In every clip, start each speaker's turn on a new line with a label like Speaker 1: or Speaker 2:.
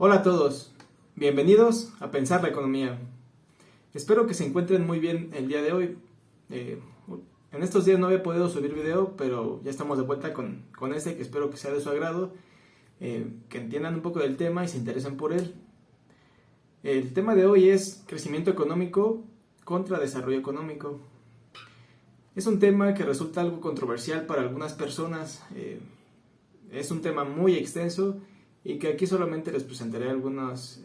Speaker 1: Hola a todos, bienvenidos a Pensar la Economía. Espero que se encuentren muy bien el día de hoy. En estos días no había podido subir video, pero ya estamos de vuelta con este que espero que sea de su agrado, que entiendan un poco del tema y se interesen por él. El tema de hoy es crecimiento económico contra desarrollo económico. Es un tema que resulta algo controversial para algunas personas. Es un tema muy extenso y que aquí solamente les presentaré algunos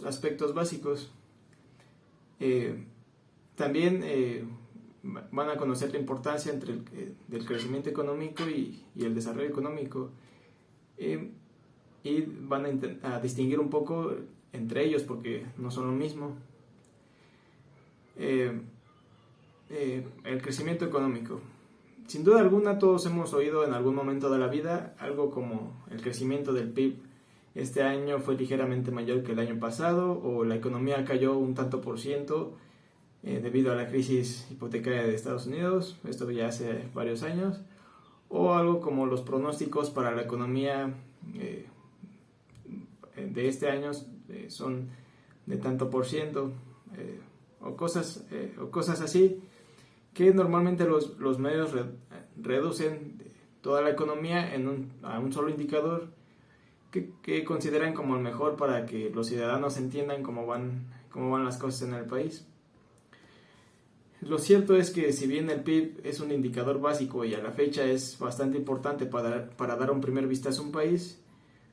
Speaker 1: aspectos básicos. También van a conocer la importancia del crecimiento económico y el desarrollo económico, y van a distinguir un poco entre ellos porque no son lo mismo. El crecimiento económico. Sin duda alguna todos hemos oído en algún momento de la vida algo como el crecimiento del PIB. Este año fue ligeramente mayor que el año pasado, o la economía cayó un tanto por ciento debido a la crisis hipotecaria de Estados Unidos, esto ya hace varios años, o algo como los pronósticos para la economía de este año son de tanto por ciento, o cosas así, que normalmente los medios reducen toda la economía a un solo indicador que consideran como el mejor para que los ciudadanos entiendan cómo van las cosas en el país. Lo cierto es que si bien el PIB es un indicador básico y a la fecha es bastante importante para dar un primer vistazo a un país,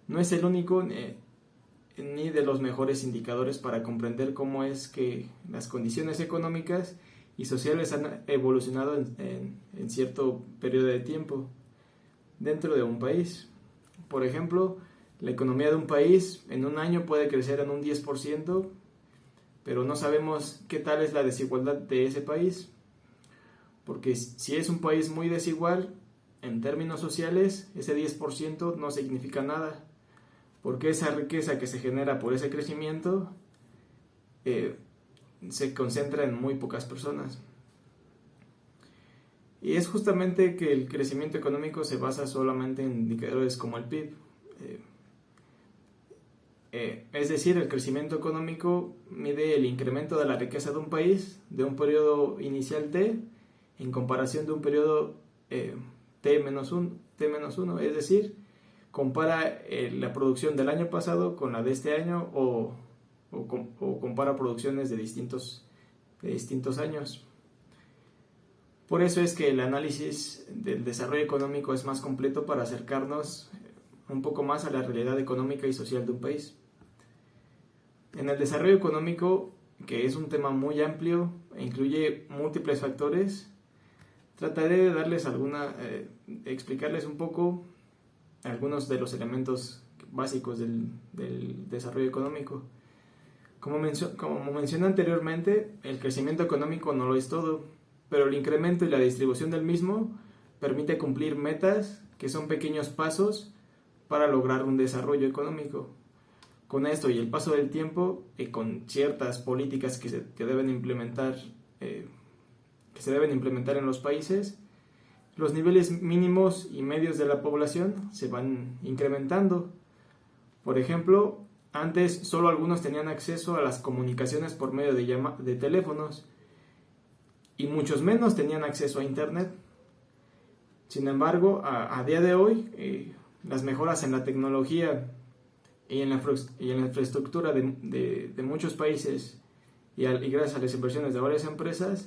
Speaker 1: no es el único ni de los mejores indicadores para comprender cómo es que las condiciones económicas y sociales han evolucionado en cierto periodo de tiempo dentro de un país. Por ejemplo, la economía de un país en un año puede crecer en un 10%, pero no sabemos qué tal es la desigualdad de ese país, porque si es un país muy desigual, en términos sociales, ese 10% no significa nada, porque esa riqueza que se genera por ese crecimiento se concentra en muy pocas personas. Y es justamente que el crecimiento económico se basa solamente en indicadores como el PIB. Es decir, el crecimiento económico mide el incremento de la riqueza de un país de un periodo inicial T en comparación de un periodo T-1, es decir, compara la producción del año pasado con la de este año o compara producciones de distintos años. Por eso es que el análisis del desarrollo económico es más completo para acercarnos un poco más a la realidad económica y social de un país. En el desarrollo económico, que es un tema muy amplio e incluye múltiples factores, trataré de darles explicarles un poco algunos de los elementos básicos del desarrollo económico. Como mencioné anteriormente, el crecimiento económico no lo es todo, pero el incremento y la distribución del mismo permite cumplir metas que son pequeños pasos para lograr un desarrollo económico. Con esto y el paso del tiempo y con ciertas políticas que se deben implementar en los países, los niveles mínimos y medios de la población se van incrementando. Por ejemplo, antes solo algunos tenían acceso a las comunicaciones por medio de teléfonos y muchos menos tenían acceso a Internet. Sin embargo, a día de hoy, las mejoras en la tecnología y en la infraestructura de muchos países y gracias a las inversiones de varias empresas,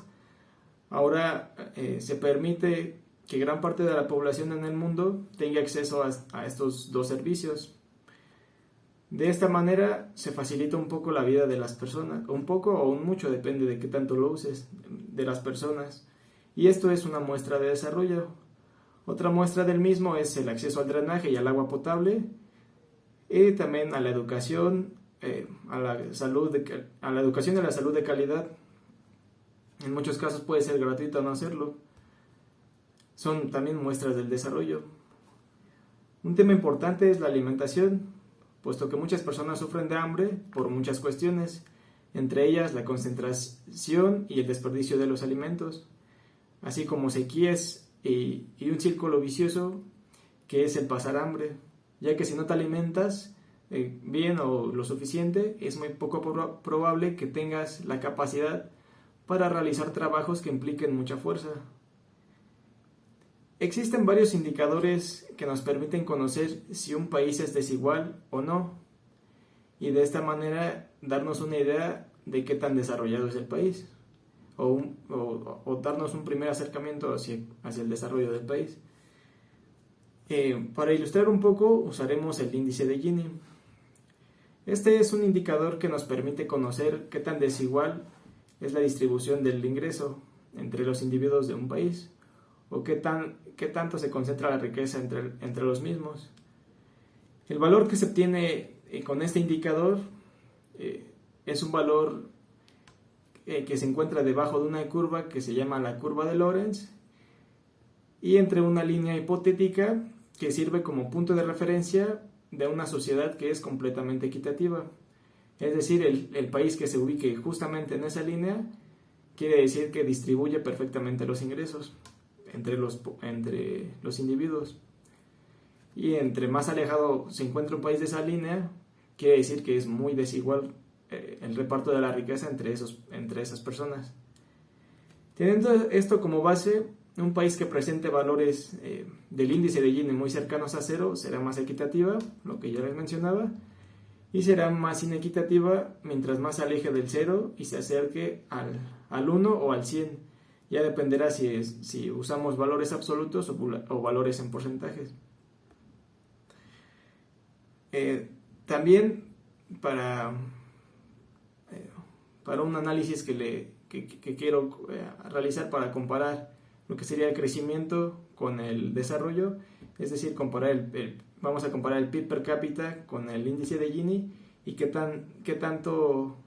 Speaker 1: ahora se permite que gran parte de la población en el mundo tenga acceso a estos dos servicios. De esta manera se facilita un poco la vida de las personas, un poco o un mucho, depende de qué tanto lo uses, de las personas. Y esto es una muestra de desarrollo. Otra muestra del mismo es el acceso al drenaje y al agua potable, y también a la educación, a la educación y a la salud de calidad. En muchos casos puede ser gratuito no hacerlo. Son también muestras del desarrollo. Un tema importante es la alimentación, puesto que muchas personas sufren de hambre por muchas cuestiones, entre ellas la concentración y el desperdicio de los alimentos, así como sequías y un círculo vicioso que es el pasar hambre. ya que si no te alimentas bien o lo suficiente, es muy poco probable que tengas la capacidad para realizar trabajos que impliquen mucha fuerza. Existen varios indicadores que nos permiten conocer si un país es desigual o no, y de esta manera darnos una idea de qué tan desarrollado es el país, o darnos un primer acercamiento hacia el desarrollo del país. Para ilustrar un poco, usaremos el índice de Gini. Este es un indicador que nos permite conocer qué tan desigual es la distribución del ingreso entre los individuos de un país, o qué tanto se concentra la riqueza entre los mismos. El valor que se obtiene con este indicador es un valor que se encuentra debajo de una curva que se llama la curva de Lorenz, y entre una línea hipotética que sirve como punto de referencia de una sociedad que es completamente equitativa. Es decir, el país que se ubique justamente en esa línea quiere decir que distribuye perfectamente los ingresos entre los individuos. Y entre más alejado se encuentra un país de esa línea, quiere decir que es muy desigual el reparto de la riqueza entre esas personas. Teniendo esto como base, un país que presente valores del índice de Gini muy cercanos a cero será más equitativa, lo que ya les mencionaba, y será más inequitativa mientras más se aleje del cero y se acerque al 1 o al 100. Ya dependerá si usamos valores absolutos o valores en porcentajes. También para un análisis que quiero realizar para comparar lo que sería el crecimiento con el desarrollo, es decir, vamos a comparar el PIB per cápita con el índice de Gini y qué tanto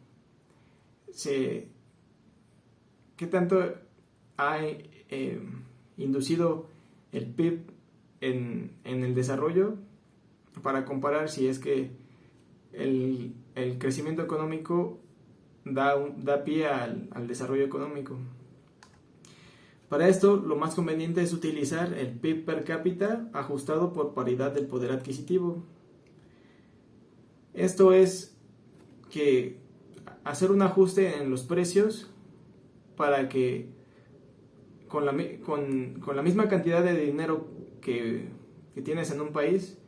Speaker 1: ha inducido el PIB en el desarrollo, para comparar si es que el crecimiento económico da pie al desarrollo económico. Para esto, lo más conveniente es utilizar el PIB per cápita ajustado por paridad del poder adquisitivo. Esto es que hacer un ajuste en los precios para que con la misma cantidad de dinero que tienes en un país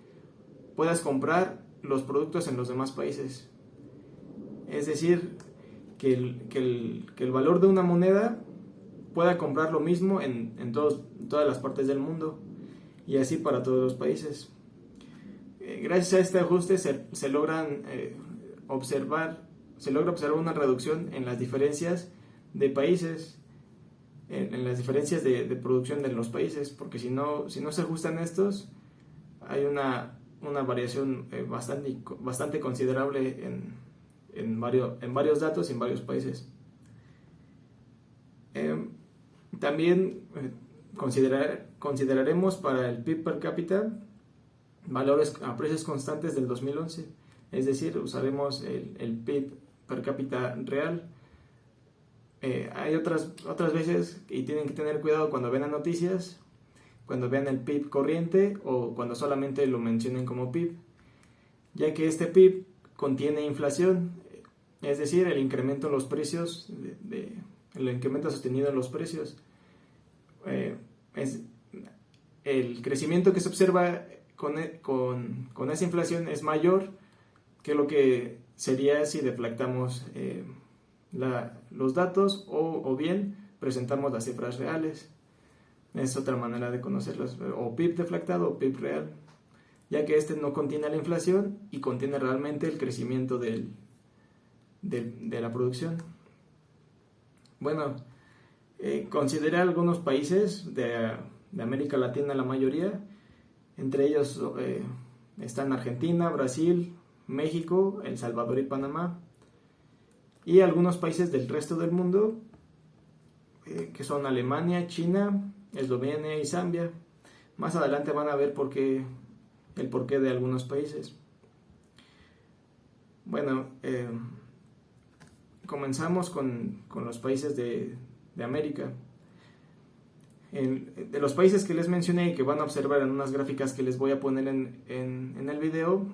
Speaker 1: puedas comprar los productos en los demás países. Es decir, que el valor de una moneda pueda comprar lo mismo en todas las partes del mundo, y así para todos los países. Gracias a este ajuste se logra observar una reducción en las diferencias de países, en las diferencias de producción de los países, porque si no se ajustan estos, hay una variación bastante considerable en varios datos y en varios países. También consideraremos para el PIB per cápita valores a precios constantes del 2011, es decir, usaremos el PIB per cápita real. Hay otras veces, y tienen que tener cuidado cuando vean las noticias, cuando vean el PIB corriente o cuando solamente lo mencionen como PIB, ya que este PIB contiene inflación, es decir, el incremento en los precios, el incremento sostenido en los precios. El crecimiento que se observa con esa inflación es mayor que lo que sería si deflactamos los datos o bien presentamos las cifras reales. Es otra manera de conocerlas, o PIB deflactado o PIB real, ya que este no contiene la inflación y contiene realmente el crecimiento de la producción. Bueno, consideré algunos países de América Latina, la mayoría. Entre ellos están Argentina, Brasil, México, El Salvador y Panamá. Y algunos países del resto del mundo, que son Alemania, China, Eslovenia y Zambia. Más adelante van a ver el porqué de algunos países. Bueno, comenzamos con los países de América. de los países que les mencioné y que van a observar en unas gráficas que les voy a poner en el video,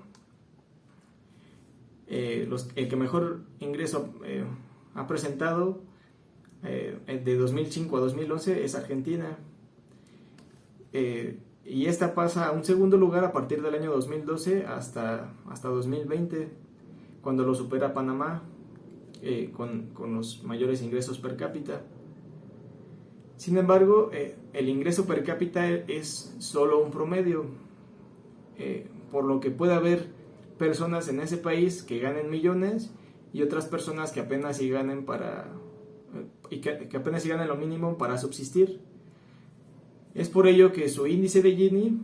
Speaker 1: el que mejor ingreso ha presentado de 2005 a 2011 es Argentina, y esta pasa a un segundo lugar a partir del año 2012 hasta 2020, cuando lo supera Panamá con los mayores ingresos per cápita. Sin embargo, el ingreso per cápita es solo un promedio, por lo que puede haber personas en ese país que ganen millones y otras personas que apenas si ganen que apenas si ganen lo mínimo para subsistir. Es por ello que su índice de Gini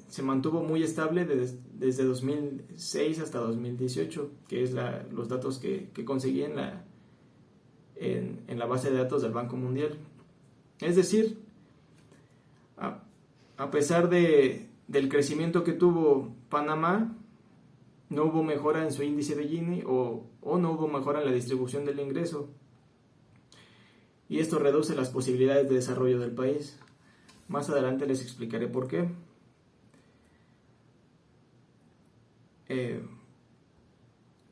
Speaker 1: se mantuvo muy estable desde 2006 hasta 2018, que es los datos que conseguí en la base de datos del Banco Mundial. Es decir, a pesar del crecimiento que tuvo Panamá, no hubo mejora en su índice de Gini o no hubo mejora en la distribución del ingreso. Y esto reduce las posibilidades de desarrollo del país. Más adelante les explicaré por qué.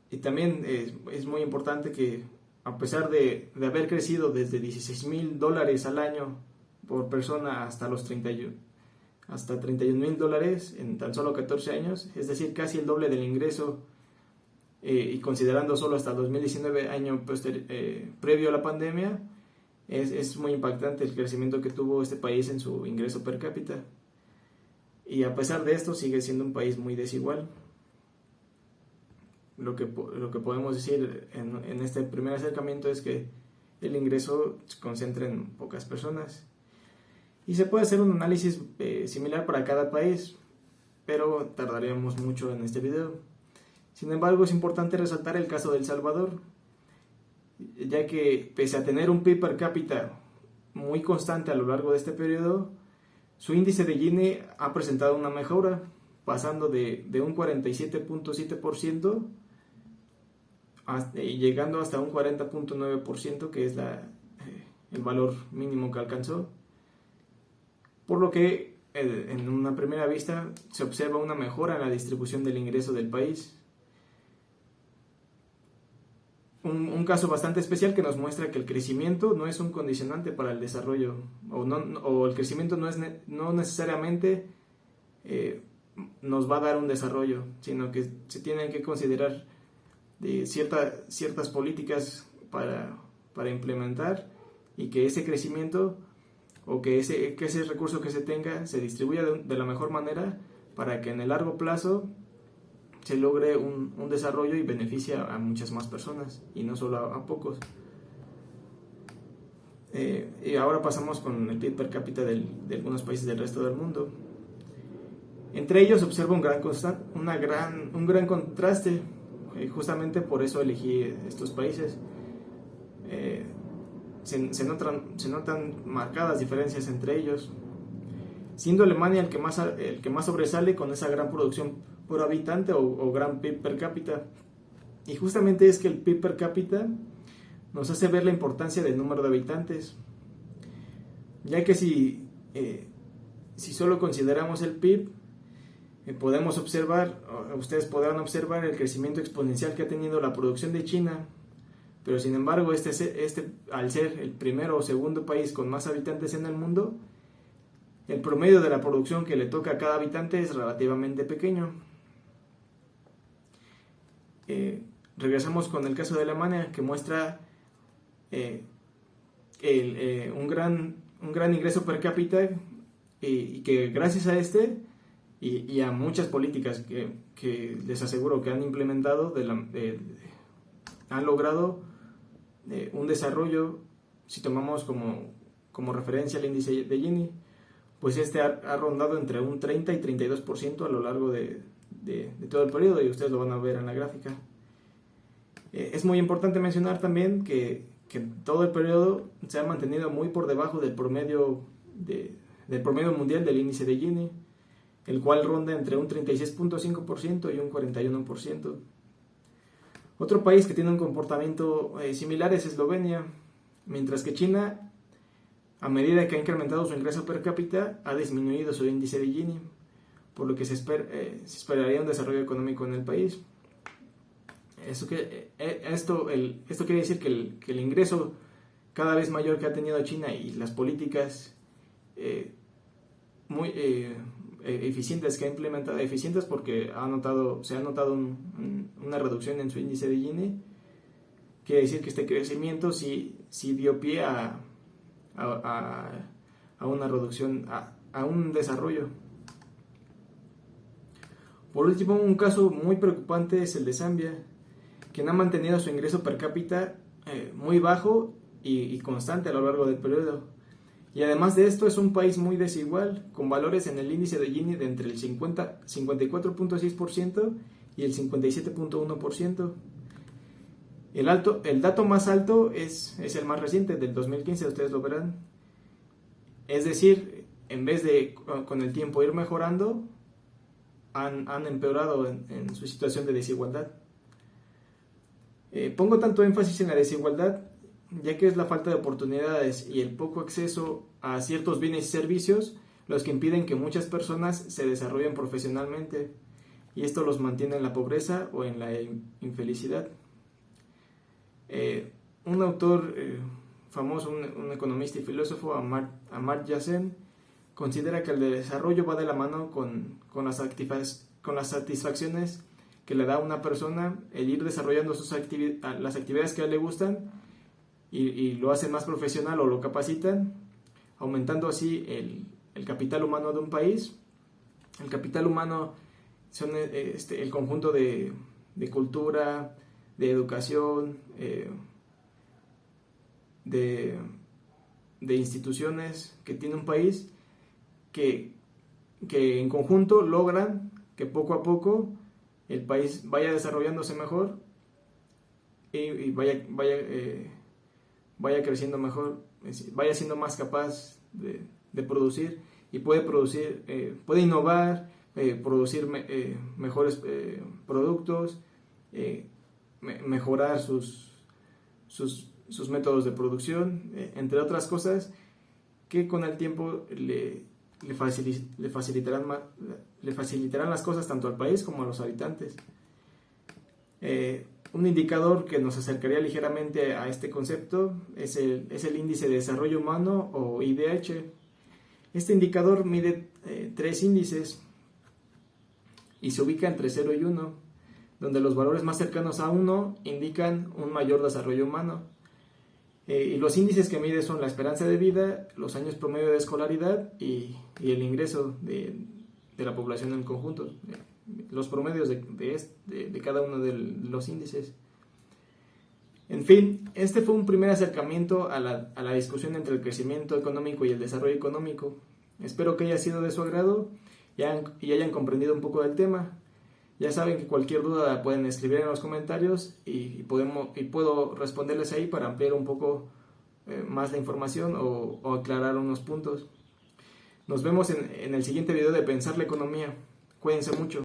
Speaker 1: Y también es muy importante que, a pesar de haber crecido desde $16,000 al año por persona hasta $31,000 en tan solo 14 años, es decir, casi el doble del ingreso, y considerando solo hasta 2019, año previo a la pandemia, es muy impactante el crecimiento que tuvo este país en su ingreso per cápita. Y a pesar de esto, sigue siendo un país muy desigual. Lo que podemos decir en este primer acercamiento es que el ingreso se concentra en pocas personas. Y se puede hacer un análisis similar para cada país, pero tardaríamos mucho en este video. Sin embargo, es importante resaltar el caso de El Salvador, ya que pese a tener un PIB per cápita muy constante a lo largo de este periodo, su índice de Gini ha presentado una mejora, pasando de un 47.7% y llegando hasta un 40.9%, que es el valor mínimo que alcanzó. Por lo que en una primera vista se observa una mejora en la distribución del ingreso del país. Un caso bastante especial que nos muestra que el crecimiento no es un condicionante para el desarrollo, o el crecimiento no necesariamente nos va a dar un desarrollo, sino que se tienen que considerar ciertas políticas para implementar, y que ese crecimiento o que ese recurso que se tenga se distribuya de la mejor manera para que en el largo plazo se logre un desarrollo y beneficie a muchas más personas y no solo a pocos. Y ahora pasamos con el PIB per cápita de algunos países del resto del mundo. Entre ellos observa un gran contraste, y justamente por eso elegí estos países. Se notan marcadas diferencias entre ellos, siendo Alemania el que más sobresale con esa gran producción por habitante o gran PIB per cápita. Y justamente es que el PIB per cápita nos hace ver la importancia del número de habitantes, ya que si solo consideramos el PIB, ustedes podrán observar el crecimiento exponencial que ha tenido la producción de China, pero sin embargo al ser el primero o segundo país con más habitantes en el mundo, el promedio de la producción que le toca a cada habitante es relativamente pequeño. Regresamos con el caso de Alemania, que muestra un gran ingreso per cápita, y que gracias a y a muchas políticas que les aseguro que han implementado, han logrado un desarrollo. Si tomamos como referencia el índice de Gini, pues ha rondado entre un 30 y 32% a lo largo de todo el periodo, y ustedes lo van a ver en la gráfica. Es muy importante mencionar también que todo el periodo se ha mantenido muy por debajo del promedio mundial del índice de Gini, el cual ronda entre un 36.5% y un 41%. Otro país que tiene un comportamiento similar es Eslovenia, mientras que China A medida que ha incrementado su ingreso per cápita, ha disminuido su índice de Gini, por lo que se esperaría un desarrollo económico en el país. Esto quiere decir que el ingreso cada vez mayor que ha tenido China y las políticas muy eficientes que ha implementado, eficientes porque se ha notado una reducción en su índice de Gini, quiere decir que este crecimiento sí dio pie a una reducción, a un desarrollo. Por último, un caso muy preocupante es el de Zambia, quien ha mantenido su ingreso per cápita muy bajo y constante a lo largo del periodo. Y además de esto es un país muy desigual, con valores en el índice de Gini de entre el 54.6% y el 57.1%. El dato más alto es el más reciente, del 2015, ustedes lo verán. Es decir, en vez de con el tiempo ir mejorando, han empeorado en su situación de desigualdad. Pongo tanto énfasis en la desigualdad, ya que es la falta de oportunidades y el poco acceso a ciertos bienes y servicios los que impiden que muchas personas se desarrollen profesionalmente, y esto los mantiene en la pobreza o en la infelicidad. Un autor famoso, un economista y filósofo, Amartya Sen, considera que el desarrollo va de la mano con las satisfacciones que le da a una persona el ir desarrollando las actividades que a él le gustan y lo hacen más profesional o lo capacitan, aumentando así el capital humano de un país. El capital humano son el conjunto de cultura, de educación, de instituciones que tiene un país que en conjunto logran que poco a poco el país vaya desarrollándose mejor y vaya creciendo mejor, vaya siendo más capaz de producir y puede innovar, producir mejores productos, mejorar sus métodos de producción, entre otras cosas que con el tiempo le facilitarán las cosas tanto al país como a los habitantes. Un indicador que nos acercaría ligeramente a este concepto es el índice de desarrollo humano, o IDH. Este indicador mide 3 índices y se ubica entre 0 y 1, donde los valores más cercanos a 1 indican un mayor desarrollo humano. Y los índices que mide son la esperanza de vida, los años promedio de escolaridad y el ingreso de la población en conjunto, los promedios de cada uno de los índices. En fin, este fue un primer acercamiento a la discusión entre el crecimiento económico y el desarrollo económico. Espero que haya sido de su agrado y hayan comprendido un poco del tema. Ya saben que cualquier duda la pueden escribir en los comentarios y puedo responderles ahí para ampliar un poco más la información o aclarar unos puntos. Nos vemos en el siguiente video de Pensar la Economía. Cuídense mucho.